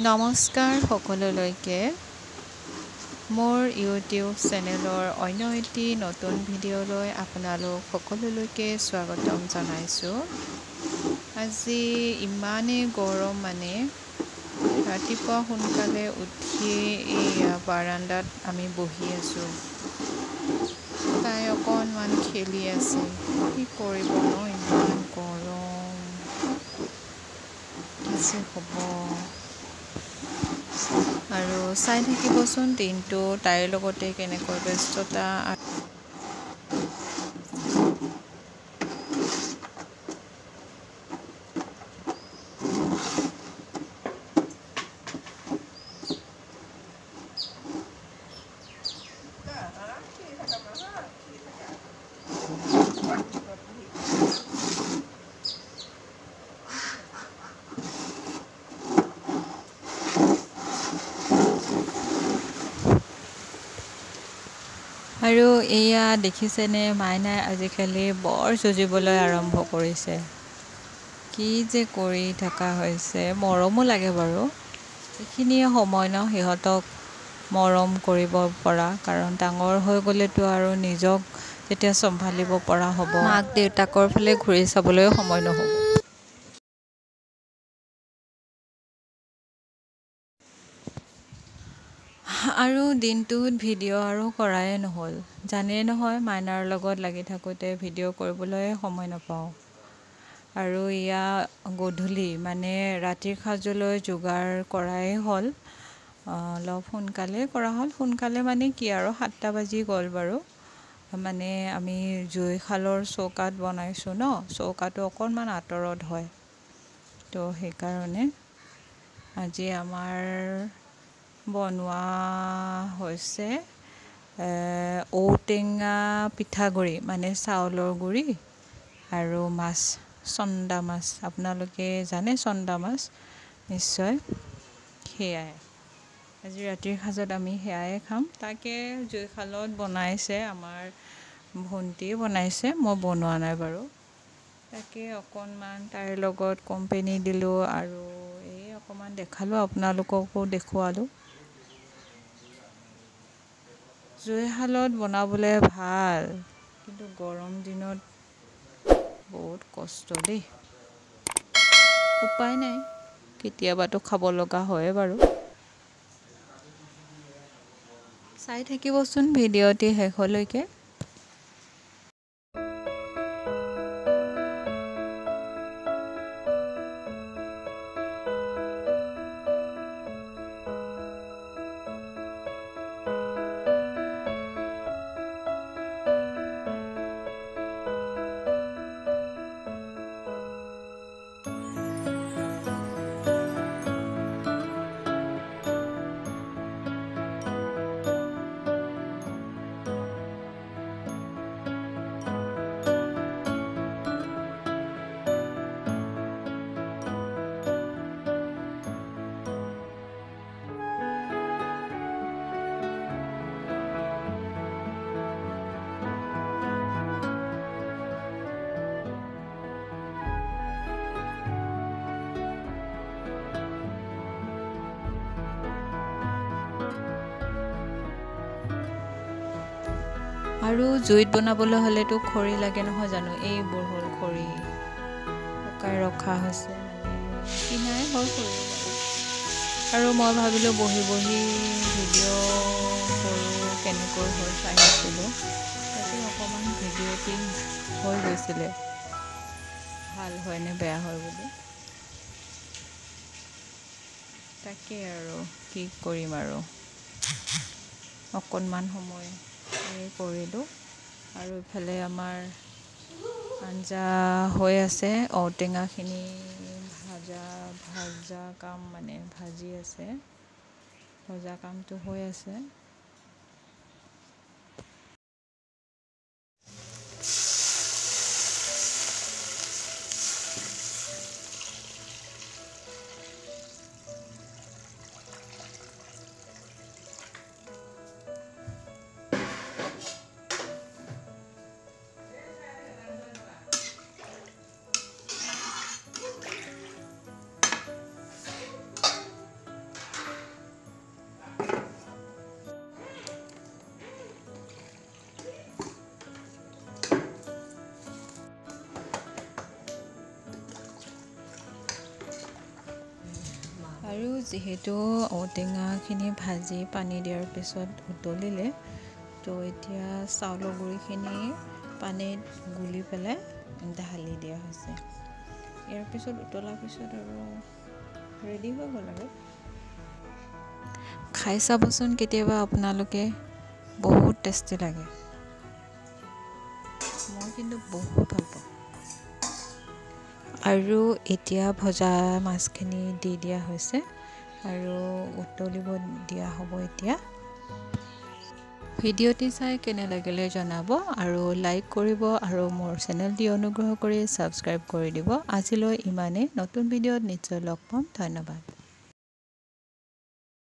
নমস্কাৰ সকলোলৈকে মোৰ ইউটিউব চেনেলৰ অন্য এটি নতুন ভিডিঅ'লৈ আপোনালোক সকলোলৈকে স্বাগতম জনাইছোঁ। আজি ইমানেই গৰম মানে ৰাতিপুৱা সোনকালে উঠি এই বাৰান্দাত আমি বহি আছোঁ। তাই অকণমান খেলি আছে। কি কৰিব ন, ইমান গৰম, কি যে হ'ব। আৰু চাই থাকিবচোন দিনটো তাইৰ লগতে কেনেকৈ ব্যস্ততা। আৰু এয়া দেখিছেনে, মাইনাই আজিকালি বৰ যুঁজিবলৈ আৰম্ভ কৰিছে। কি যে কৰি থকা হৈছে, মৰমো লাগে বাৰু। এইখিনিয়ে সময় ন সিহঁতক মৰম কৰিব পৰা, কাৰণ ডাঙৰ হৈ গ'লেতো আৰু নিজক যেতিয়া চম্ভালিব পৰা হ'ব, মাক দেউতাকৰ ফালে ঘূৰি চাবলৈও সময় নহ'ব। আৰু দিনটোত ভিডিঅ' আৰু কৰাই নহ'ল। জানেই নহয়, মাইনাৰ লগত লাগি থাকোঁতে ভিডিঅ' কৰিবলৈ সময় নাপাওঁ। আৰু এয়া গধূলি মানে ৰাতিৰ সাজলৈ যোগাৰ কৰাই হ'ল। অলপ সোনকালে কৰা হ'ল। সোনকালে মানে কি আৰু 7টা বাজি গ'ল বাৰু। মানে আমি জুইশালৰ চৌকাত বনাইছোঁ ন, চৌকাটো অকণমান আঁতৰত হয়, তো সেইকাৰণে আজি আমাৰ বনোৱা হৈছে ঔটেঙা পিঠাগুড়ি, মানে চাউলৰ গুড়ি আৰু মাছ, চন্দা মাছ। আপোনালোকে জানে চন্দা মাছ নিশ্চয়। সেয়াই আজি ৰাতিৰ সাজত আমি সেয়াই খাম। তাকে জুইশালত বনাইছে, আমাৰ ভণ্টিয়ে বনাইছে, মই বনোৱা নাই বাৰু। তাকে অকণমান তাইৰ লগত কোম্পেনী দিলোঁ আৰু এই অকণমান দেখালোঁ, আপোনালোককো দেখুৱালোঁ। জুইশালত বনাবলৈ ভাল, কিন্তু গৰম দিনত বহুত কষ্ট দেই। উপায় নাই, কেতিয়াবাতো খাব লগা হয় বাৰু। চাই থাকিবচোন ভিডিঅ'টি শেষলৈকে। আৰু জুইত বনাবলৈ হ'লেতো খৰি লাগে নহয় জানো। এইবোৰ হ'ল খৰি শুকাই ৰখা হৈছে, মানে কিনাই হ'ল খৰি। আৰু মই ভাবিলোঁ বহি বহি ভিডিঅ' কৰোঁ, কেনেকৈ হ'ল চাই আছিলোঁ। তাতে অকণমান ভিডিঅ'টি হৈ গৈছিলে, ভাল হয়নে বেয়া হয় বুলি। তাকে আৰু কি কৰিম, আৰু অকণমান সময় কৰিলোঁ। আৰু ইফালে আমাৰ আঞ্জা হৈ আছে, ঔটেঙাখিনি ভাজা কাম, মানে ভাজি আছে, ভজা কামটো হৈ আছে। যিহেতু ঔটেঙাখিনি ভাজি পানী দিয়াৰ পিছত উতলিলে, তো এতিয়া চাউলৰ গুড়িখিনি পানীত গুলি পেলাই ঢালি দিয়া হৈছে। ইয়াৰ পিছত উতলাৰ পিছত আৰু ৰেডি হৈ গ'ল আৰু। খাই চাবচোন কেতিয়াবা আপোনালোকে, বহুত টেষ্টি লাগে। মই কিন্তু বহুত ভাল পাওঁ। আৰু এতিয়া ভজা মাছখিনি দি দিয়া হৈছে আৰু উতলিব দিয়া হ'ব এতিয়া। ভিডিঅ'টি চাই কেনে লাগিলে জনাব আৰু লাইক কৰিব আৰু মোৰ চেনেলটি অনুগ্ৰহ কৰি ছাবস্ক্ৰাইব কৰি দিব। আজিলৈ ইমানেই। নতুন ভিডিঅ'ত নিশ্চয় লগ পাম। ধন্যবাদ।